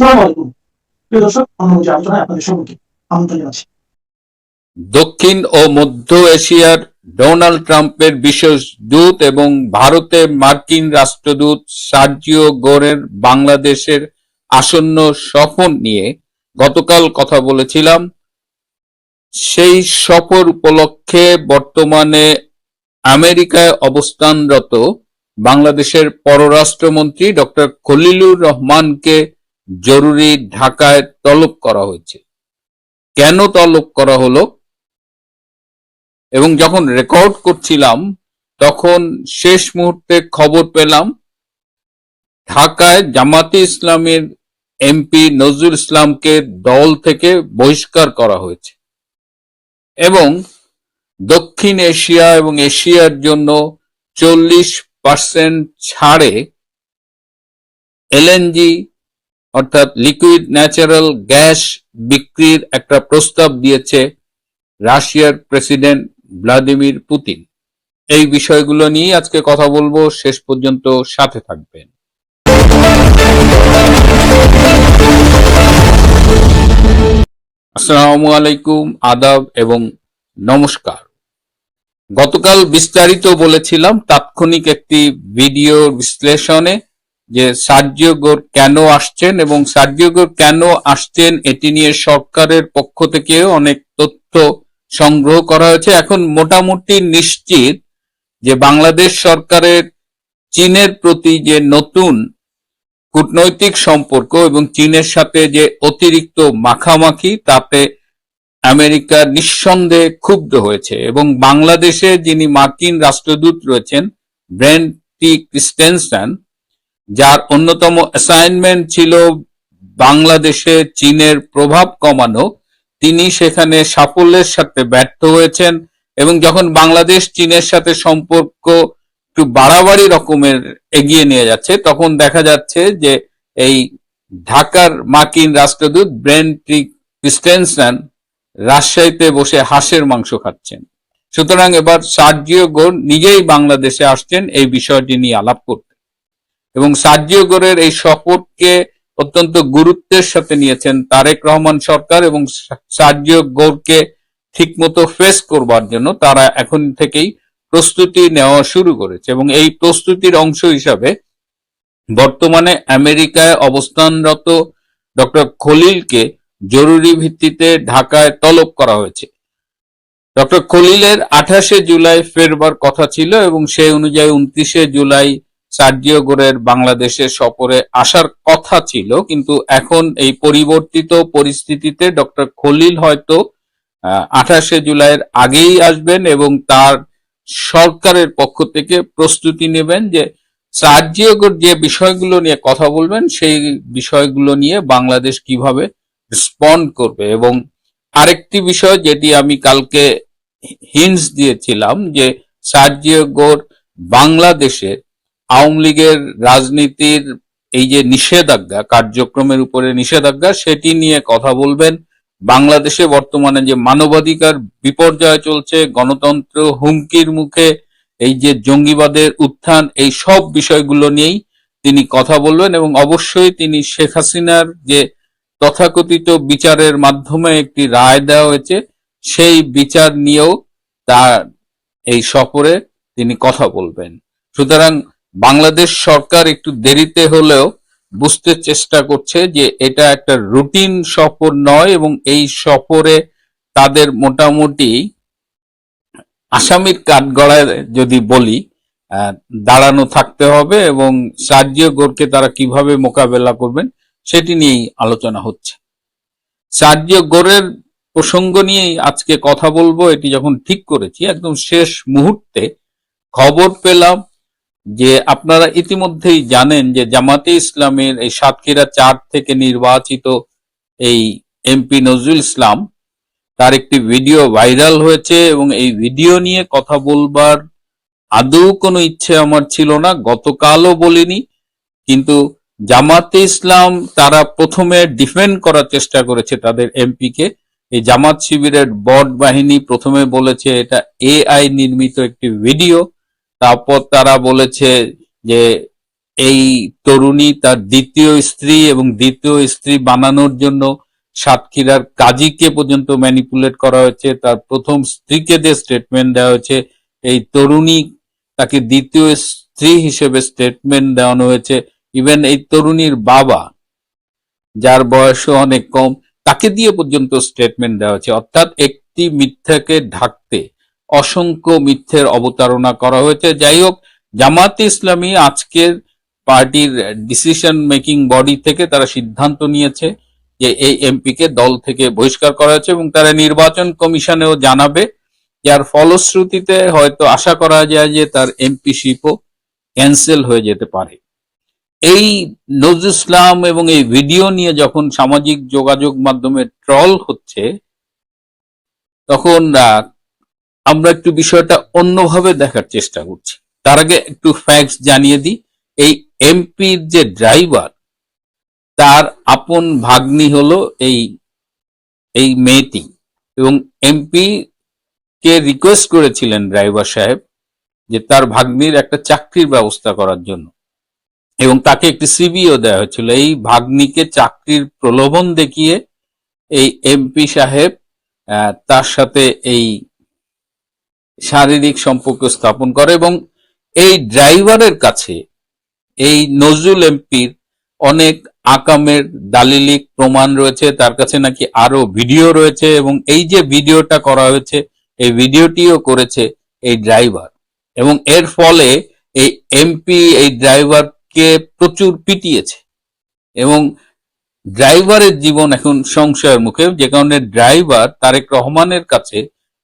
আসসালামু আলাইকুম প্রিয় দর্শক, আমরা যে আলোচনায় আপনাদের সকলকে আমন্ত্রণ জানাচ্ছি। দক্ষিণ ও মধ্য এশিয়ার ডোনাল্ড ট্রাম্পের বিশেষ দূত এবং ভারতের মার্কিন রাষ্ট্রদূত সার্জিও গোরের বাংলাদেশের আসন্ন সফর নিয়ে গতকাল কথা বলেছিলাম। সেই সফর উপলক্ষে বর্তমানে আমেরিকায় অবস্থানরত বাংলাদেশের পররাষ্ট্রমন্ত্রী ডক্টর খলিলুর রহমানকে জরুরি ঢাকায় তলব করা হয়েছে। কেন তলব করা হলো এবং যখন রেকর্ড করছিলাম তখন শেষ মুহূর্তে খবর পেলাম ঢাকায় জামাতে ইসলামের এমপি নজরুল ইসলামকে দল থেকে বহিষ্কার করা হয়েছে এবং দক্ষিণ এশিয়া এবং এশিয়ার জন্য 40% ছাড়ে এলএনজি অর্থাৎ লিকুইড ন্যাচারাল গ্যাস বিক্রির একটা প্রস্তাব দিয়েছে রাশিয়ার প্রেসিডেন্ট ভ্লাদিমির পুতিন। এই বিষয়গুলো নিয়ে আজকে কথা বলবো, শেষ পর্যন্ত সাথে থাকবেন। আসসালামু আলাইকুম, আদাব এবং নমস্কার। গতকাল বিস্তারিত বলেছিলাম তাৎক্ষণিক একটি ভিডিও বিশ্লেষণে যে সার্জিও গোর কেন আসছেন এবং সার্জিও গোর কেন আসছেন এটি নিয়ে সরকারের পক্ষ থেকে অনেক তথ্য সংগ্রহ করা হয়েছে। এখন মোটামুটি নিশ্চিত যে বাংলাদেশ সরকারের চীনের প্রতি যে নতুন কূটনৈতিক সম্পর্ক এবং চীনের সাথে যে অতিরিক্ত মাখামাখি তাতে আমেরিকা নিঃসন্দেহে ক্ষুব্ধ হয়েছে এবং বাংলাদেশে যিনি মার্কিন রাষ্ট্রদূত রয়েছেন ব্রেন্ট টি ক্রিস্টেনসন, যার অন্যতম অ্যাসাইনমেন্ট ছিল বাংলাদেশে চীনের প্রভাব কমানো, তিনি সেখানে সাফল্যের সাথে ব্যর্থ হয়েছেন এবং যখন বাংলাদেশ চীনের সাথে সম্পর্ক একটু বাড়াবাড়ি রকমের এগিয়ে নিয়ে যাচ্ছে তখন দেখা যাচ্ছে যে এই ঢাকার মার্কিন রাষ্ট্রদূত ব্রেন্ট টি ক্রিস্টেনসন রাজশাহীতে বসে হাঁসের মাংস খাচ্ছেন। সুতরাং এবার সার্জিও গোর নিজেই বাংলাদেশে আসছেন এই বিষয়টি নিয়ে আলাপ করতে এবং সার্জিও গোরের এই সফরকে অত্যন্ত গুরুত্বের সাথে নিয়েছেন তারেক রহমান সরকার এবং সার্জিও গোরকে ঠিকমতো ফেস করবার জন্য তারা এখন থেকেই প্রস্তুতি নেওয়া শুরু করেছে এবং এই প্রস্তুতির অংশ হিসাবে বর্তমানে আমেরিকায় অবস্থানরত ডক্টর খলিলকে জরুরি ভিত্তিতে ঢাকায় তলব করা হয়েছে। ডক্টর খলিলের 28শে জুলাই ফেরবার কথা ছিল এবং সেই অনুযায়ী 29শে জুলাই সার্জিও গোরের বাংলাদেশে সফরে আসার কথা ছিল, কিন্তু এখন এই পরিবর্তিত পরিস্থিতিতে ডক্টর খলিল হয়তো 28শে জুলাইয়ের আগেই আসবেন এবং তার সরকারের পক্ষ থেকে প্রস্তুতি নেবেন যে সার্জিও গোর যে বিষয়গুলো নিয়ে কথা বলবেন সেই বিষয়গুলো নিয়ে বাংলাদেশ কিভাবে রেসপন্ড করবে। এবং আরেকটি বিষয় যেটি আমি কালকে হিন্টস দিয়েছিলাম যে সার্জিও গোর বাংলাদেশে আওয়ামী লীগের রাজনীতির এই যে নিষেধাজ্ঞা, কার্যক্রমের উপরে নিষেধাজ্ঞা, সেটি নিয়ে কথা বলবেন। বাংলাদেশে বর্তমানে যে মানবাধিকার বিপর্যয় চলছে, গণতন্ত্র হুমকির মুখে, এই যে জঙ্গিবাদের উত্থান, এই সব বিষয়গুলো নিয়েই তিনি কথা বলবেন এবং অবশ্যই তিনি শেখ হাসিনার যে তথাকথিত বিচারের মাধ্যমে একটি রায় দেওয়া হয়েছে সেই বিচার নিয়েও তার এই সফরে তিনি কথা বলবেন। সুতরাং বাংলাদেশ সরকার একটু দেরিতে হলেও বুঝতে চেষ্টা করছে যে এটা একটা রুটিন সফর নয় এবং এই সফরে তাদের মোটামুটি আসামির কাঠগড়ায় যদি বলি দাঁড়ানো থাকতে হবে এবং সার্জিও গোরকে তারা কিভাবে মোকাবেলা করবেন সেটি নিয়েই আলোচনা হচ্ছে। সার্জিও গোরের প্রসঙ্গ নিয়েই আজকে কথা বলবো, এটি যখন ঠিক করেছি একদম শেষ মুহূর্তে খবর পেলাম যে আপনারা ইতিমধ্যেই জানেন যে জামাতে ইসলামের এই সাতক্ষীরা 4 থেকে নির্বাচিত এই এমপি নজরুল ইসলাম, তার একটি ভিডিও ভাইরাল হয়েছে এবং এই ভিডিও নিয়ে কথা বলবার আদৌ কোনো ইচ্ছে আমার ছিল না, গতকালও বলিনি, কিন্তু জামাতে ইসলাম তারা প্রথমে ডিফেন্ড করার চেষ্টা করেছে তাদের এমপিকে। এই জামাত শিবিরের বট বাহিনী প্রথমে বলেছে এটা এআই নির্মিত একটি ভিডিও, তারপর তারা বলেছে যে এই তরুণী তার দ্বিতীয় স্ত্রী এবং দ্বিতীয় স্ত্রী বানানোর জন্য সাতক্ষীরার কাজীকে পর্যন্ত ম্যানিপুলেট করা হয়েছে, তার প্রথম স্ত্রীকে যে স্টেটমেন্ট দেওয়া হয়েছে, এই তরুণী তাকে দ্বিতীয় স্ত্রী হিসেবে স্টেটমেন্ট দেওয়ানো হয়েছে। ইভেন এই তরুণীর বাবা, যার বয়সও অনেক কম, তাকে দিয়ে পর্যন্ত স্টেটমেন্ট দেওয়া হয়েছে। অর্থাৎ একটি মিথ্যাকে ঢাকতে অসংখ্য মিথ্যের অবতারণা করা হয়েছে। যাই হোক, জামায়াতে ইসলামী আজকের পার্টির ডিসিশন মেকিং বডি থেকে তারা সিদ্ধান্ত নিয়েছে যে এই এমপিকে দল থেকে বহিষ্কার করা হয়েছে এবং তারা নির্বাচন কমিশনেও জানাবে, যার ফলশ্রুতিতে হয়তো আশা করা যায় যে তার এমপিশিপও ক্যান্সেল হয়ে যেতে পারে। এই নজরুল ইসলাম এবং এই ভিডিও নিয়ে যখন সামাজিক যোগাযোগ মাধ্যমে ট্রল হচ্ছে, তখন আমরা একটু বিষয়টা অন্যভাবে দেখার চেষ্টা করছি। তার আগে একটু ফ্যাক্টস জানিয়ে দিই। এই এমপির যে ড্রাইভার, তার আপন ভাগ্নি হলো এই মেয়েটি, এবং এমপি কে রিকোয়েস্ট করেছিলেন ড্রাইভার সাহেব যে তার ভাগ্নির একটা চাকরির ব্যবস্থা করার জন্য, এবং তাকে একটি সিভিও দেওয়া হয়েছিল। এই ভাগ্নিকে চাকরির প্রলোভন দেখিয়ে এই এমপি সাহেব তার সাথে এই শারীরিক সম্পর্ক স্থাপন করে, এবং এই ড্রাইভারের কাছে এই নজরুল এমপির অনেক আকামের দালিলিক প্রমাণ রয়েছে। তার কাছে নাকি আরো ভিডিও রয়েছে, এবং এই যে ভিডিওটা করা হয়েছে, এই ভিডিওটিও করেছে এই ড্রাইভার, এবং এর ফলে এই এমপি এই ড্রাইভারকে প্রচুর পিটিয়েছে, এবং ড্রাইভারের জীবন এখন সংশয়ের মুখে, যে কারণে ড্রাইভার তারেক রহমানের কাছে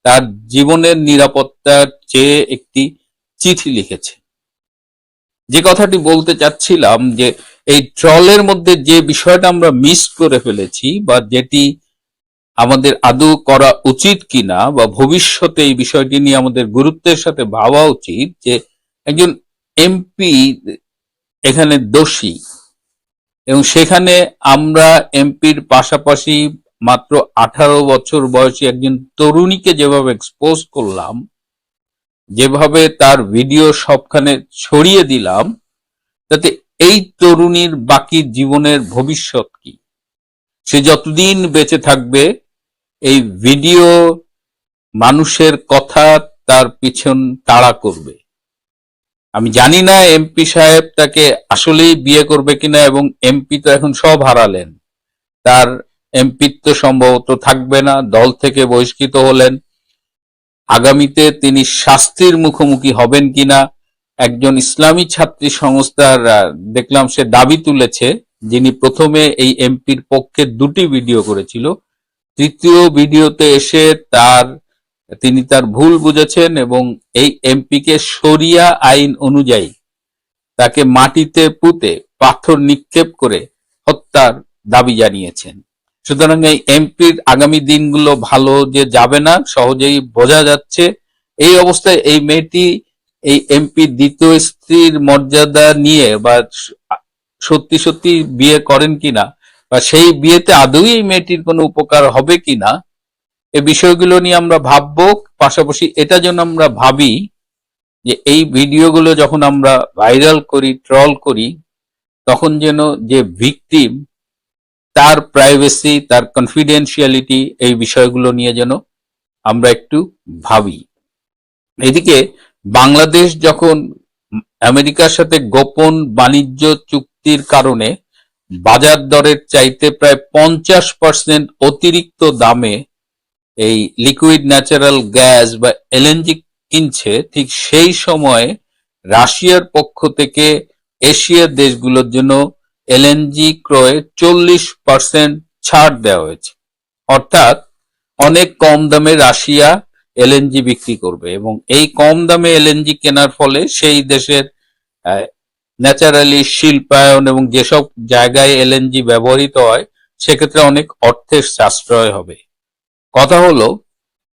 তার জীবনের নিরাপত্তার চেয়ে একটি চিঠি লিখেছে। যে কথাটি বলতে চাচ্ছিলাম, যে এই ট্রলের মধ্যে যে বিষয়টা আমরা মিস করে ফেলেছি, বা যেটি আমাদের আদৌ করা উচিত কিনা, বা ভবিষ্যতে এই বিষয়টি নিয়ে আমাদের গুরুত্বের সাথে ভাবা উচিত, যে একজন এমপি এখানে দোষী, এবং সেখানে আমরা এমপির পাশাপাশি মাত্র 18 বছর বয়সী একজন তরুণীকে যেভাবে এক্সপোজ করলাম, যেভাবে তার ভিডিও সবখানে ছড়িয়ে দিলাম, তাতে এই তরুণীর বাকি জীবনের ভবিষ্যৎ কি? সে যতদিন বেঁচে থাকবে এই ভিডিও মানুষের কথা তার পিছন তাড়া করবে। আমি জানি না এমপি সাহেব তাকে আসলেই বিয়ে করবে কিনা, এবং এমপি তো এখন সব হারালেন, তার এমপিত্ব সম্ভবত থাকবে না, দল থেকে বহিষ্কৃত হলেন। আগামীতে তিনি শাস্তির মুখোমুখি হবেন কিনা, একজন ইসলামী ছাত্রী সংস্থার দেখলাম সে দাবি তুলেছে, যিনি প্রথমে এই এমপির পক্ষে 2টি ভিডিও করেছিল, তৃতীয় ভিডিওতে এসে তিনি তার ভুল বুঝেছেন এবং এই এমপিকে শরিয়া আইন অনুযায়ী তাকে মাটিতে পুঁতে পাথর নিক্ষেপ করে হত্যার দাবি জানিয়েছেন। সুতরাং এই এমপির আগামী দিনগুলো ভালো যে যাবে না সহজেই বোঝা যাচ্ছে। এই অবস্থায় এই মেয়েটি এই এমপির দ্বিতীয় স্ত্রীর মর্যাদা নিয়ে, বা সত্যি সত্যি বিয়ে করেন কিনা, বা সেই বিয়েতে আদৌ এই মেয়েটির কোনো উপকার হবে কিনা, এই বিষয়গুলো নিয়ে আমরা ভাববো। পাশাপাশি এটা যেন আমরা ভাবি যে এই ভিডিওগুলো যখন আমরা ভাইরাল করি, ট্রল করি, তখন যেন যে ভিকটিম, তার প্রাইভেসি, তার কনফিডেন্সিয়ালিটি, এই বিষয়গুলো নিয়ে যেন আমরা একটু ভাবি। এদিকে বাংলাদেশ যখন আমেরিকার সাথে গোপন বাণিজ্য চুক্তির কারণে বাজার দরের চাইতে প্রায় 50% অতিরিক্ত দামে এই লিকুইড ন্যাচারাল গ্যাস বা এলএনজি কিনছে, ঠিক সেই সময় রাশিয়ার পক্ষ থেকে এশিয়ার দেশগুলোর জন্য এলএনজি ক্রয়ে 40% ছাড় দেওয়া হয়েছে। অর্থাৎ অনেক কম দামে রাশিয়া এলএনজি বিক্রি করবে, এবং এই কম দামে এলএনজি কেনার ফলে সেই দেশের ন্যাচারালি শিল্পায়ন এবং যেসব জায়গায় এলএনজি ব্যবহৃত হয় সেক্ষেত্রে অনেক অর্থের সাশ্রয় হবে। কথা হলো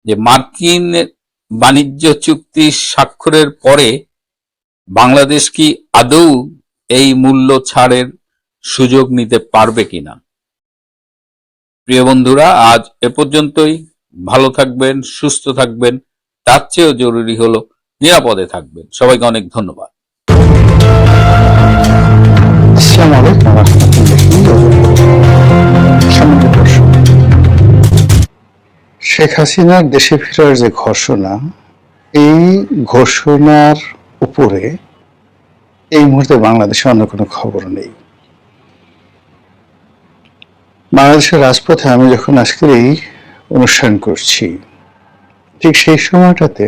যে মার্কিন বাণিজ্য চুক্তি স্বাক্ষরের পরে বাংলাদেশ কি আদৌ এই মূল্য ছাড়ের সুযোগ নিতে পারবে কিনা? প্রিয় বন্ধুরা, আজ এ পর্যন্তই। ভালো থাকবেন, সুস্থ থাকবেন, তার চেয়েও জরুরি হলো নিরাপদে থাকবেন। সবাইকে অনেক ধন্যবাদ। আসসালামু আলাইকুম ওয়া রাহমাতুল্লাহি ওয়া বারাকাতুহু। সম্মানিত দর্শক, শেখ হাসিনার দেশে ফেরার যে ঘোষণা, এই ঘোষণার উপরে এই মুহূর্তে বাংলাদেশে অন্য কোনো খবর নেই। বাংলাদেশের রাজপথে আমি যখন আজকের এই অনুষ্ঠান করছি, ঠিক সেই সময়টাতে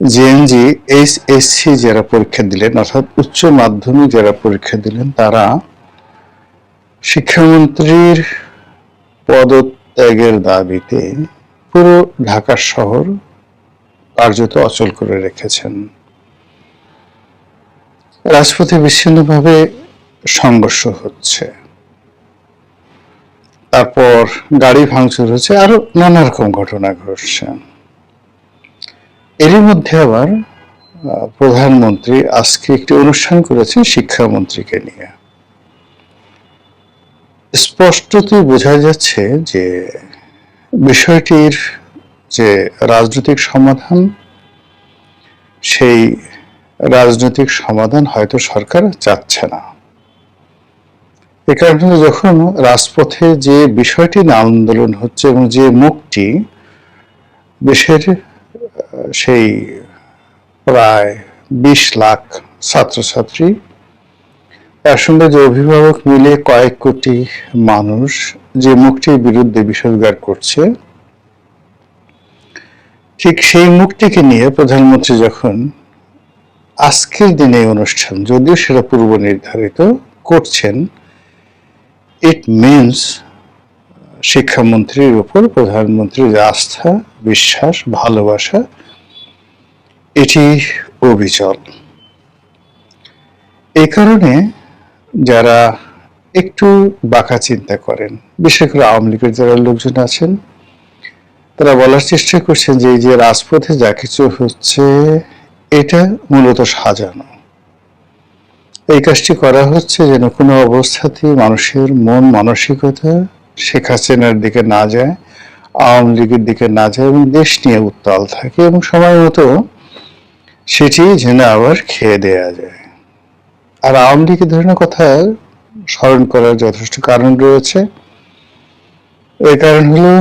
জেএনজি এইচএসসি যারা পরীক্ষা দিলেন, অর্থাৎ উচ্চ মাধ্যমিক যারা পরীক্ষা দিলেন, তারা শিক্ষামন্ত্রীর পদত্যাগের দাবিতে পুরো ঢাকা শহর কার্যত অচল করে রেখেছেন। রাজপথে বিচ্ছিন্নভাবে সংঘর্ষ হচ্ছে, তারপর গাড়ি ভাঙচুর হচ্ছে, আরো নানা রকম ঘটনা ঘটছে। এরই মধ্যে আবার প্রধানমন্ত্রী আজকে একটি অনুষ্ঠান করেছেন শিক্ষামন্ত্রীকে নিয়ে। স্পষ্টতই বোঝা যাচ্ছে যে বিষয়টির যে রাজনৈতিক সমাধান, সেই রাজনৈতিক সমাধান হয়তো সরকার চাচ্ছে না। এ কারণে যখন রাজপথে যে বিষয়টি নিয়ে আন্দোলন হচ্ছে এবং যে মুখটি দেশের সেই প্রায় 20 লাখ ছাত্রছাত্রী, তার সঙ্গে যে অভিভাবক মিলে কয়েক কোটি মানুষ যে মুখটির বিরুদ্ধে বিষোদ্গার করছে, ঠিক সেই মুখটিকে নিয়ে প্রধানমন্ত্রী যখন আজকের দিনে অনুষ্ঠান, যদিও সেটা পূর্ব নির্ধারিত, করছেন, ইট মিনস শিক্ষামন্ত্রীর উপর প্রধানমন্ত্রীর যে আস্থা, বিশ্বাস, ভালোবাসা, এটি অবিচল। এই কারণে যারা একটু বাঁকা চিন্তা করেন, বিশেষ করে আওয়ামী লীগের যারা লোকজন আছেন, তারা বলার চেষ্টা করছেন যে এই যে রাজপথে যা কিছু হচ্ছে, এটা মূলত সাজানো। এই কাজটি করা হচ্ছে যেন কোনো অবস্থাতেই মানুষের মন মানসিকতা শেখ হাসিনার দিকে না যায়, আওয়ামী লীগের দিকে না যায় এবং দেশ নিয়ে উত্তাল থাকে, এবং সময় মতো সেটি যেন আবার খেয়ে দেয়া যায়। আর আওয়ামী লীগের ধরনের কথা স্মরণ করার যথেষ্ট কারণ রয়েছে। এই কারণ হলো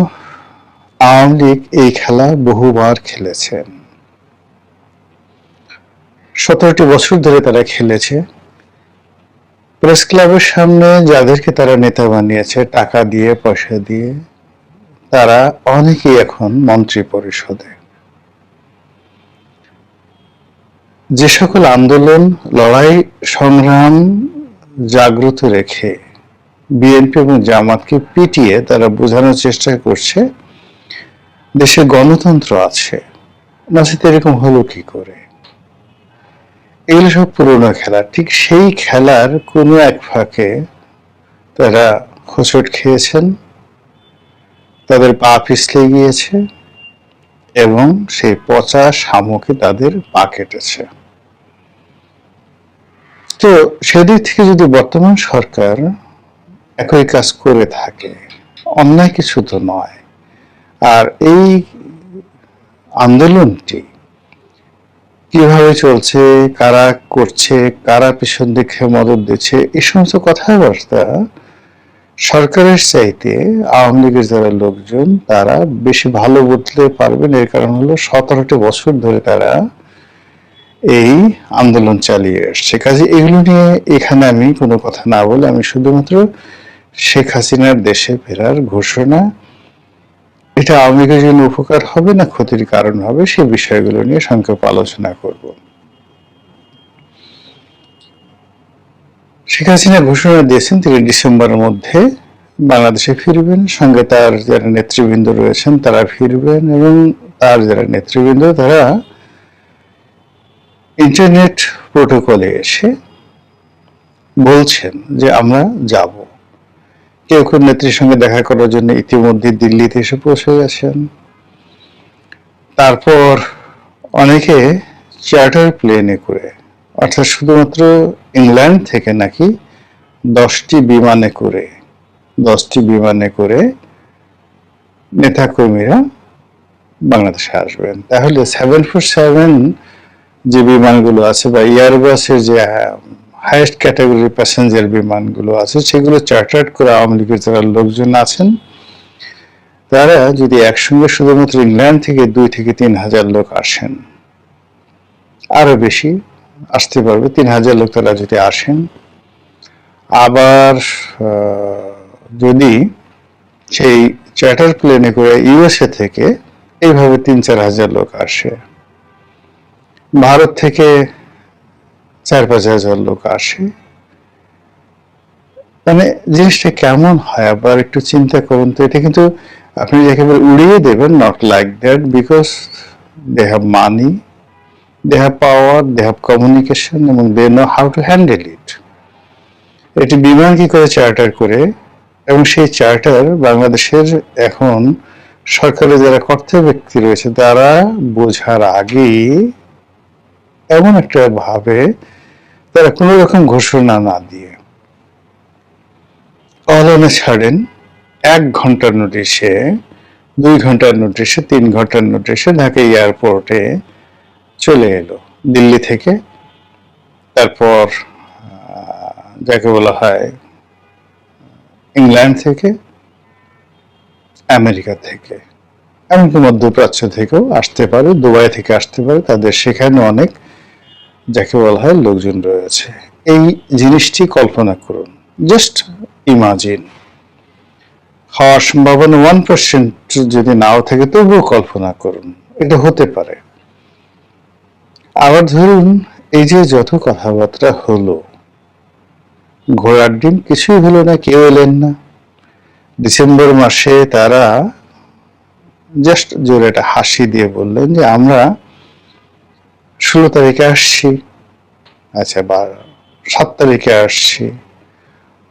আওয়ামী লীগ এই খেলা বহুবার খেলেছেন। 17টি বছর ধরে তারা খেলেছে। প্রেস ক্লাবের সামনে যাদেরকে তারা নেতা বানিয়েছে টাকা দিয়ে, পয়সা দিয়ে, তারা অনেকেই এখন মন্ত্রী পরিষদে। যে সকল আন্দোলন, লড়াই, সংগ্রাম জাগ্রত রেখে বিএনপি এবং জামাতকে পিটিয়ে তারা বোঝানোর চেষ্টা করছে দেশে গণতন্ত্র আছে, নচেত এরকম হলো কি করে, এগুলো সব পুরোনো খেলা। ঠিক সেই খেলার কোনো এক ফাঁকে তারা হোঁচট খেয়েছেন, তাদের পা পিছলে গিয়েছে এবং সেই পচা শামুকে তাদের পা কেটেছে। তো সেদিক থেকে যদি বর্তমান সরকার একই কাজ করে থাকে, অন্যায় কিছু তো নয়। আর এই আন্দোলনটি কিভাবে চলছে, কারা করছে, কারা পিছন দিকে মদত দিচ্ছে, এই সমস্ত কথাবার্তা সরকারের চাইতে আওয়ামী লীগের যারা লোকজন তারা বেশি ভালো বুঝতে পারবেন। এর কারণ হলো 17টি বছর ধরে তারা এই আন্দোলন চালিয়ে আসছে। কাজে এগুলো নিয়ে এখানে আমি কোনো কথা না বলে আমি শুধুমাত্র শেখ হাসিনার দেশে ফেরার ঘোষণা, এটা আওয়ামী লীগের জন্য উপকার হবে না ক্ষতির কারণ হবে, সেই বিষয়গুলো নিয়ে সংক্ষেপে আলোচনা করব। শেখ হাসিনা ঘোষণা দিয়েছেন তিনি ডিসেম্বরের মধ্যে বাংলাদেশে ফিরবেন, সঙ্গে তার যারা নেতৃবৃন্দ রয়েছেন তারা ফিরবেন, এবং তার যারা নেতৃবৃন্দ তারা ইন্টারনেট প্রোটোকলে এসে বলছেন যে আমরা যাব। কেউ কেউ নেত্রীর সঙ্গে দেখা করার জন্য ইতিমধ্যে দিল্লিতে এসে পৌঁছে গেছেন। তারপর অনেকে চার্টার প্লেনে করে, অর্থাৎ শুধুমাত্র ইংল্যান্ড থেকে নাকি 10টি বিমানে করে নেতাকর্মীরা বাংলাদেশে আসবেন। তাহলে 747 যে বিমানগুলো আছে বা এয়ারবাসের যে হাইয়েস্ট ক্যাটাগরির প্যাসেঞ্জার বিমানগুলো আছে সেগুলো চার্টার্ড করে আওয়ামী লীগের যারা লোকজন আছেন তারা যদি একসঙ্গে শুধুমাত্র ইংল্যান্ড থেকে 2 থেকে 3,000 লোক আসেন, আরো বেশি আসতে পারবে, 3,000 লোক তারা যদি আসেন, আবার যদি সেই চার্টার প্লেনে করে ইউএসএ থেকে এইভাবে 3-4 হাজার লোক আসে, ভারত থেকে 4-5 হাজার লোক আসে, মানে জিনিসটা কেমন হয় আবার একটু চিন্তা করুন তো। এটা কিন্তু আপনি একেবারে উড়িয়ে দেবেন, not like that, because they have money, they have power, they have communication এবং they know how to handle it. এটি বিমান কি করে চার্টার করে, এবং সেই চার্টার বাংলাদেশের এখন সরকারের যারা কর্তব্য ব্যক্তি রয়েছে তারা বোঝার আগেই এমন একটা ভাবে তারা কোনো রকম ঘোষণা না দিয়ে অলানে ছাড়েন, 1 ঘন্টার নোটিশে, 2 ঘন্টার নোটিশে, 3 ঘন্টার নোটিশে ঢাকা এয়ারপোর্টে চলে এলো দিল্লি থেকে, তারপর যাকে বলা হয় ইংল্যান্ড থেকে, আমেরিকা থেকে, এমনকি মধ্যপ্রাচ্য থেকেও আসতে পারে, দুবাই থেকে আসতে পারে, তাদের সেখানে অনেক যাকে বলা হয় লোকজন রয়েছে। এই জিনিসটি কল্পনা করুন, জাস্ট ইমাজিন। হওয়ার সম্ভাবনা 1% যদি নাও থাকে তবুও কল্পনা করুন এটা হতে পারে। আবার ধরুন এই যে যত কথাবার্তা হলো, ঘোড়ার ডিম কিছুই হলো না, কেউ এলেন না। ডিসেম্বর মাসে তারা জাস্ট জোরে একটা হাসি দিয়ে বললেন যে আমরা 16 তারিখে আসছি, আচ্ছা 7 তারিখে আসছি।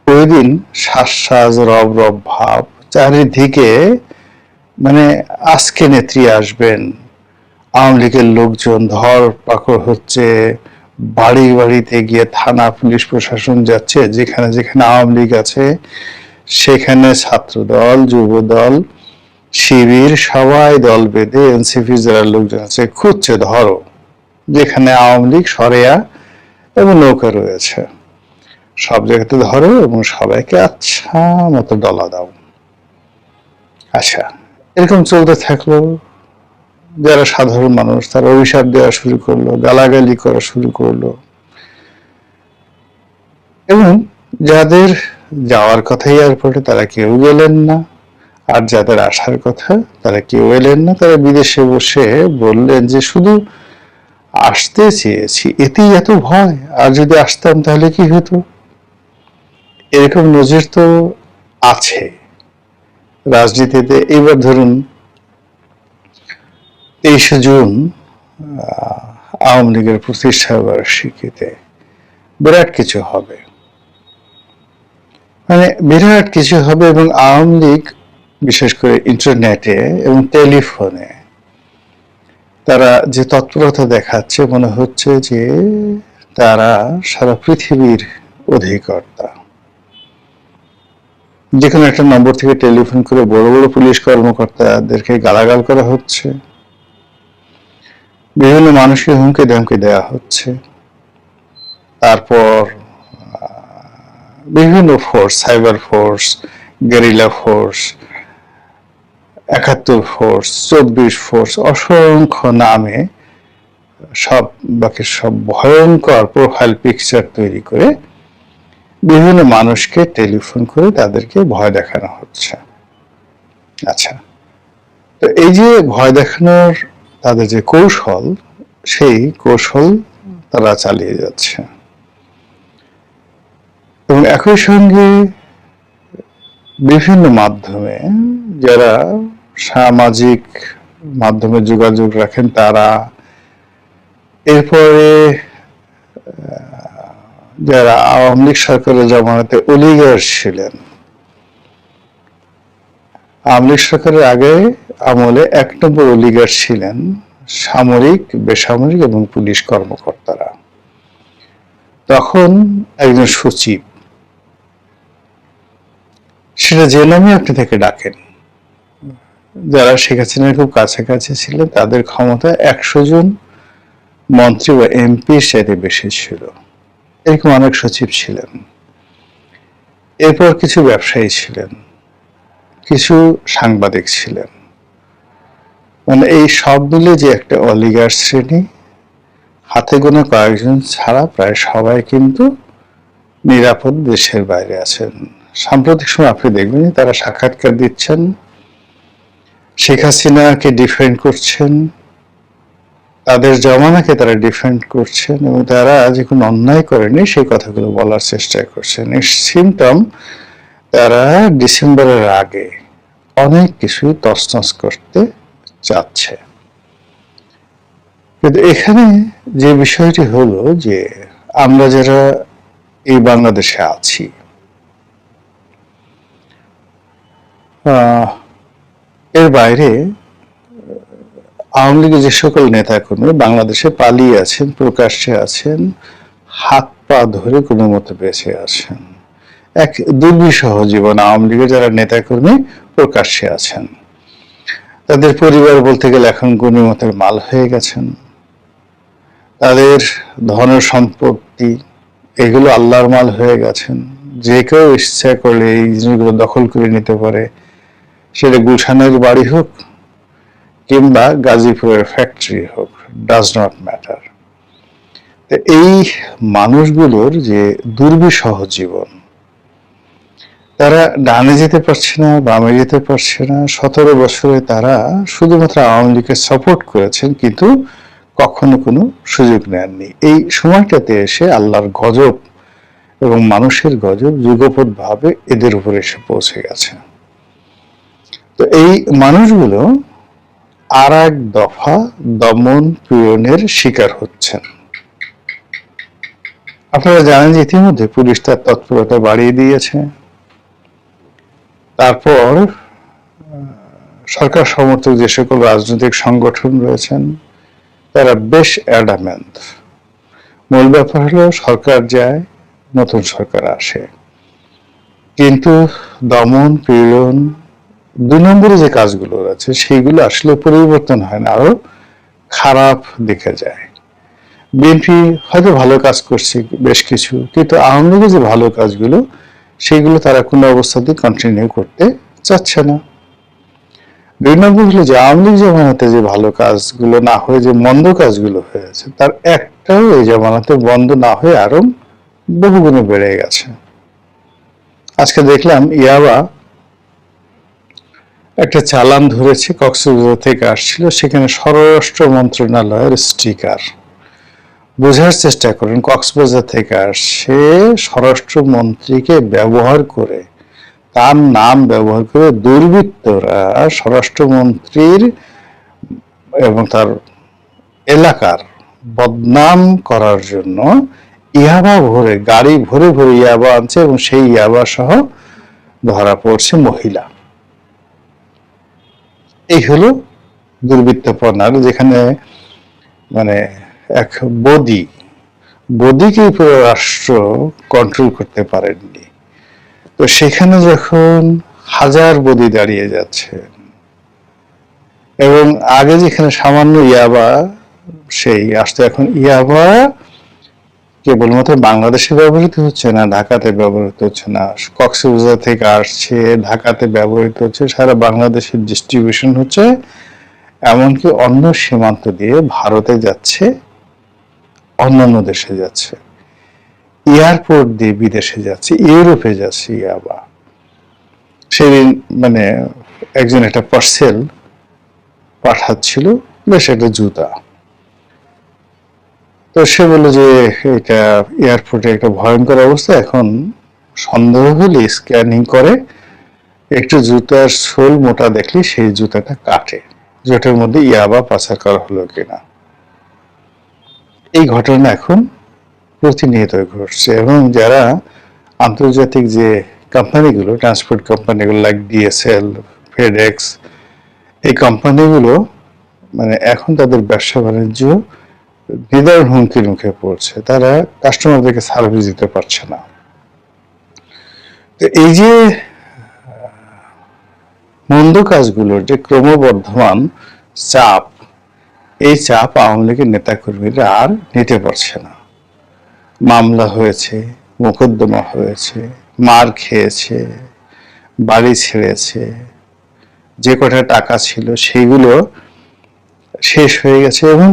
ওই দিন শ্বাস রব রব ভাব, চারিদিকে মানে আজকে নেত্রী আসবেন, আওয়ামী লীগের লোকজন ধরপাকড় হচ্ছে, বাড়ি বাড়িতে গিয়ে থানা পুলিশ প্রশাসন যাচ্ছে, যেখানে যেখানে আওয়ামী লীগ আছে সেখানে ছাত্রদল, যুবদল, শিবির সবাই দল বেঁধে এনসিপি যারা লোকজন আছে খুঁজছে, ধরো যেখানে আওয়ামী লীগ সরেয়া এবং নৌকা রয়েছে সব জায়গাতে ধরো এবং সবাইকে আচ্ছা মতো ডলা দাও। আচ্ছা, এরকম চলতে থাকলো। যারা সাধারণ মানুষ তারা অভিশাপ দেওয়া শুরু করলো, গালাগালি করা শুরু করলো, এবং যাদের যাওয়ার কথা এয়ারপোর্টে তারা কেউ গেলেন না, আর যাদের আসার কথা তারা কেউ এলেন না। তারা বিদেশে বসে বললেন যে শুধু আসতে চেয়েছি, এতেই এত ভয়, আর যদি আসতাম তাহলে কি হতো। এরকম নজির তো আছে রাজনীতিতে। এবার ধরুন 23শে জুন আওয়ামী লীগের প্রতিষ্ঠা বার্ষিকীতে বিরাট কিছু হবে, মানে বিরাট কিছু হবে, এবং আওয়ামী লীগ বিশেষ করে ইন্টারনেটে এবং টেলিফোনে তারা যে তৎপরতা দেখাচ্ছে, মনে হচ্ছে যে তারা সারা পৃথিবীর অধিকর্তা। যেখানে একটা নম্বর থেকে টেলিফোন করে বড় বড় পুলিশ কর্মকর্তাদেরকে গালাগাল করা হচ্ছে, বিভিন্ন মানুষকে হুমকি ধামকি দেওয়া হচ্ছে, তারপর বিভিন্ন force, cyber force, guerrilla force, 71 force, 24 force, অসংখ্য নামে সব বাকি সব ভয়ঙ্কর প্রোফাইল পিকচার তৈরি করে বিভিন্ন মানুষকে টেলিফোন করে তাদেরকে ভয় দেখানো হচ্ছে। আচ্ছা, তো এই যে ভয় দেখানোর তাদের যে কৌশল, সেই কৌশল তারা চালিয়ে যাচ্ছে, এবং একই সঙ্গে বিভিন্ন মাধ্যমে যারা সামাজিক মাধ্যমে যোগাযোগ রাখেন তারা, এরপরে যারা আওয়ামী লীগ সরকারের জামানাতে অলিগার ছিলেন, আওয়ামী লীগ সরকারের আগে আমলে 1 নম্বর অলিগার ছিলেন সামরিক, বেসামরিক এবং পুলিশ কর্মকর্তারা। তখন একজন সচিব, সেটা যে নামে আপনি তাকে ডাকেন, যারা শেখ হাসিনার খুব কাছাকাছি ছিলেন তাদের ক্ষমতা 100 জন মন্ত্রী বা এমপির সাথে বেশি ছিল। এরকম অনেক সচিব ছিলেন, এরপর কিছু ব্যবসায়ী ছিলেন, কিছু সাংবাদিক ছিলেন। মানে এই সব মিলে যে একটা অলিগার শ্রেণী, হাতে গোনা কয়েকজন ছাড়া প্রায় সবাই কিন্তু নিরাপদ দেশের বাইরে আছেন। সাম্প্রতিক সময় আপনি দেখবেন তারা সাক্ষাৎকার দিচ্ছেন, শেখ হাসিনাকে ডিফেন্ড করছেন, তাদের জমানাকে তারা ডিফেন্ড করছেন এবং তারা যে কোনো অন্যায় করেনি সেই কথাগুলো বলার চেষ্টা করছেন। এই সিমটম তারা ডিসেম্বরের আগে অনেক কিছুই তছনছ করতে চাচ্ছে। কিন্তু এখানে যে বিষয়টি হলো যে আমরা যারা এই বাংলাদেশে আছি, এর বাইরে আওয়ামী লীগের যে সকল নেতাকর্মী বাংলাদেশে পালিয়ে আছেন, প্রকাশ্যে আছেন, হাত পা ধরে কোনো মতো বেঁচে আছেন, এক দুর্বিষহ জীবন আওয়ামী লীগের যারা নেতাকর্মী প্রকাশ্যে আছেন, তাদের পরিবার বলতে গেলে এখন গণিমতের মাল হয়ে গেছেন। তাদের ধন সম্পত্তি এগুলো আল্লাহর মাল হয়ে গেছেন। যে কেউ ইচ্ছা করলে এই জিনিসগুলো দখল করে নিতে পারে, সেটা গুলশানের বাড়ি হোক কিংবা গাজীপুরের ফ্যাক্টরি হোক, ডাজ নট ম্যাটার। এই মানুষগুলোর যে দুর্বিষহ জীবন, তারা ডানে যেতে পারছে না, বামে যেতে পারছে না। 17 বছরে তারা শুধুমাত্র আওয়ামী লীগকে সাপোর্ট করেছেন, কিন্তু কখনো কোনো সুযোগ নেননি। এই সময়টাতে এসে আল্লাহর গজব এবং মানুষের গজব যুগপৎ ভাবে এদের উপরে এসে পৌঁছে গেছে। তো এই মানুষগুলো আর এক দফা দমন পীড়নের শিকার হচ্ছেন। আপনারা জানেন যে ইতিমধ্যে পুলিশ তার তৎপরতা বাড়িয়ে দিয়েছে। তারপর সরকার সমর্থক যে সকল রাজনৈতিক সংগঠন রয়েছেন তারা বেশ অ্যাডামেন্ট। মূল ব্যাপার হলো সরকার যায়, নতুন সরকার আসে, কিন্তু দমন পীড়ন 2 নম্বরে যে কাজগুলো আছে সেইগুলো আসলে পরিবর্তন হয় না, আরো খারাপ দিকে যায়। বিএনপি হয়তো ভালো কাজ করছে বেশ কিছু, কিন্তু আওয়ামী লীগের যে ভালো কাজগুলো সেইগুলো তারা কোনো অবস্থাতেই কন্টিনিউ করতে চাচ্ছে না। 2 নম্বর হলো যে আওয়ামী লীগ জামানাতে যে ভালো কাজগুলো না হয়ে যে মন্দ কাজগুলো হয়েছে, তার একটাও এই জামানাতে বন্ধ না হয়ে আরো বহুগুণে বেড়ে গেছে। আজকে দেখলাম ইয়াবা একটা চালান ধরেছে, কক্সবাজার থেকে আসছিল, সেখানে স্বরাষ্ট্র মন্ত্রণালয়ের স্টিকার। বোঝার চেষ্টা করেন, কক্সবাজার থেকে আসছে, স্বরাষ্ট্রমন্ত্রীকে ব্যবহার করে, তার নাম ব্যবহার করে দুর্বৃত্তরা স্বরাষ্ট্রমন্ত্রীর এবং তার এলাকার বদনাম করার জন্য ইয়াবা ভরে, গাড়ি ভরে ভরে ইয়াবা আনছে এবং সেই ইয়াবা সহ ধরা পড়ছে মহিলা। এই হলো দুর্বৃত্তপনার, যেখানে মানে এক বদিকে পুরো রাষ্ট্র কন্ট্রোল করতে পারেননি। তো সেখানে যখন হাজার বদি দাঁড়িয়ে যাচ্ছে এবং আগে যেখানে সামান্য ইয়াবা সেই আসতে, এখন ইয়াবা কেবলমাত্র বাংলাদেশে ব্যবহৃত হচ্ছে না, ঢাকাতে ব্যবহৃত হচ্ছে না, কক্সবাজার থেকে আসছে, ঢাকাতে ব্যবহৃত হচ্ছে, সারা বাংলাদেশের ডিস্ট্রিবিউশন হচ্ছে, এমনকি অন্য সীমান্ত দিয়ে ভারতে যাচ্ছে, অন্যান্য দেশে যাচ্ছে, এয়ারপোর্ট দিয়ে বিদেশে যাচ্ছে, ইউরোপে যাচ্ছে ইয়াবা। সেদিন মানে একজন একটা পার্সেল পাঠাচ্ছিল, বেশ একটা জুতা। তো সে বলল যে এটা এয়ারপোর্টে একটা ভয়ঙ্কর অবস্থা, এখন সন্দেহ হলে স্ক্যানিং করে, একটু জুতার সোল মোটা দেখলে সেই জুতাটা কাটে, যেটার মধ্যে ইয়াবা পাচার করা হলো কিনা। এই ঘটনা এখন প্রতিনিয়ত ঘটছে এবং যারা আন্তর্জাতিক যে কোম্পানিগুলো, ট্রান্সপোর্ট কোম্পানিগুলো লাইক ডিএসএল, ফেডেক্স, এই কোম্পানিগুলো মানে এখন তাদের ব্যবসা বাণিজ্য নিদারুণ হুমকির মুখে পড়ছে, তারা কাস্টমারদেরকে সার্ভিস দিতে পারছে না। তো এই যে মন্দ কাজগুলোর যে ক্রমবর্ধমান চাপ, এই চাপ আওয়ামী লীগের নেতাকর্মীরা আর নিতে পারছে না। মামলা হয়েছে, মোকদ্দমা হয়েছে, মার খেয়েছে, বাড়ি ছেড়েছে, যে কটা টাকা ছিল সেগুলো শেষ হয়ে গেছে এবং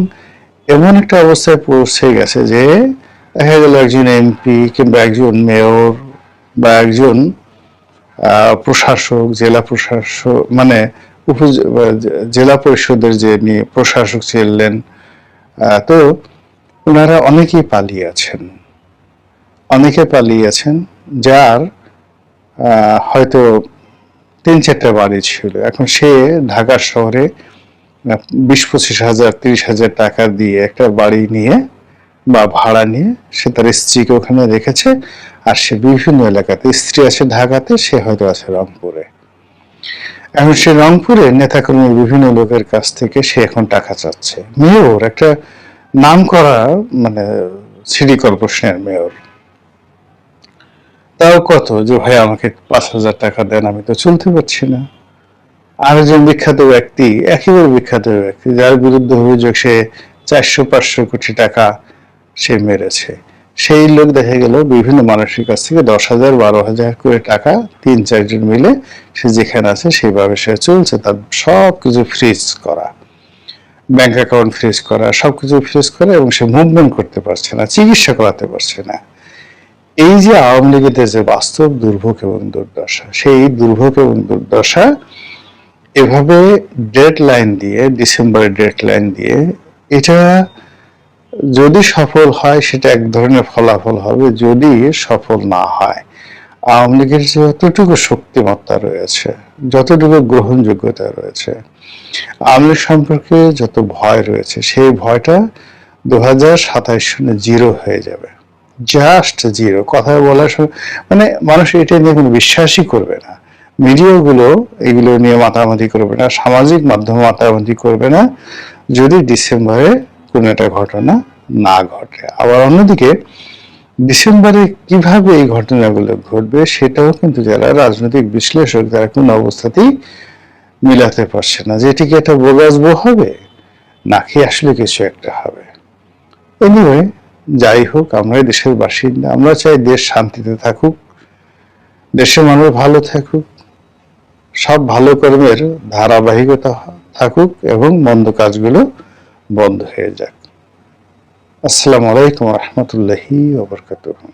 এমন একটা অবস্থায় পৌঁছে গেছে যে দেখা গেল একজন এমপি কিংবা একজন মেয়র বা একজন প্রশাসক, জেলা প্রশাসক মানে জেলা পরিষদের যে প্রশাসক ছিলেন, তো ওনারা অনেকেই পালিয়েছেন, যার হয়তো 3-4টা বাড়ি ছিল। এখন সে ঢাকা শহরে 20-25 হাজার 30 হাজার টাকা দিয়ে একটা বাড়ি নিয়ে বা ভাড়া নিয়ে সে তার স্ত্রীকে ওখানে রেখেছে, আর সে বিভিন্ন এলাকাতে, স্ত্রী আছে ঢাকাতে, সে হয়তো আছে রংপুরে। এখন সে রংপুরে নেতাকর্মী বিভিন্ন লোকের কাছ থেকে সে এখন টাকা চাচ্ছে। মেয়র, একটা নাম করা মানে সিটি কর্পোরেশনের মেয়র, তাও কত যে ভাই আমাকে 5,000 টাকা দেন, আমি তো চলতে পারছি না। আরেকজন বিখ্যাত ব্যক্তি, একেবারে বিখ্যাত ব্যক্তি, যার বিরুদ্ধে অভিযোগ সে 400-500 কোটি টাকা সে মেরেছে, সেই লোক দেখা গেল বিভিন্ন মানুষের কাছ থেকে 10,000 12,000 করে টাকা 3-4 জন মিলে সে যেখানে আছে সেইভাবে সে চলছে। তার সবকিছু ফ্রিজ করা, ব্যাংক অ্যাকাউন্ট ফ্রিজ করা, সবকিছু ফ্রিজ করা, এবং সে মুভমেন্ট করতে পারছে না, চিকিৎসা করাতে পারছে না। এই যে আওয়ামী লীগের যে বাস্তব দুর্ভোগ এবং দুর্দশা, সেই দুর্ভোগ এবং দুর্দশা এভাবে ডেডলাইন দিয়ে, ডিসেম্বরের ডেডলাইন দিয়ে, এটা যদি সফল হয় সেটা এক ধরনের ফলাফল হবে। যদি সফল না হয়, আওয়ামী লীগের যে যতটুকু শক্তিমত্তা রয়েছে, যতটুকু গ্রহণযোগ্যতা রয়েছে, আওয়ামী লীগ সম্পর্কে যত ভয় রয়েছে, সেই ভয়টা 2027 সনে জিরো হয়ে যাবে, জাস্ট জিরো। কথা বলার মানে মানুষ এটা নিয়ে কোনো বিশ্বাসই করবে না, মিডিয়াগুলো এগুলো নিয়ে মাতামাতি করবে না, সামাজিক মাধ্যম মাতামাতি করবে না, যদি ডিসেম্বরে কোনো একটা ঘটনা না ঘটে। আবার অন্যদিকে ডিসেম্বরে কিভাবে এই ঘটনাগুলো ঘটবে সেটাও কিন্তু যারা রাজনৈতিক বিশ্লেষক, তারা কোনো অবস্থাতেই মিলাতে পারছে না যে এটি কি একটা বোগাস বো হবে নাকি আসলে কিছু একটা হবে। এনিওয়ে, যাই হোক, আমরাই দেশের বাসিন্দা, আমরা চাই দেশ শান্তিতে থাকুক, দেশের মানুষ ভালো থাকুক, সব ভালো কর্মের ধারাবাহিকতা থাকুক এবং মন্দ কাজগুলো বন্ধ হয়ে যাক। আসসালামু আলাইকুম ওয়া রাহমাতুল্লাহি ওয়া বারাকাতুহু।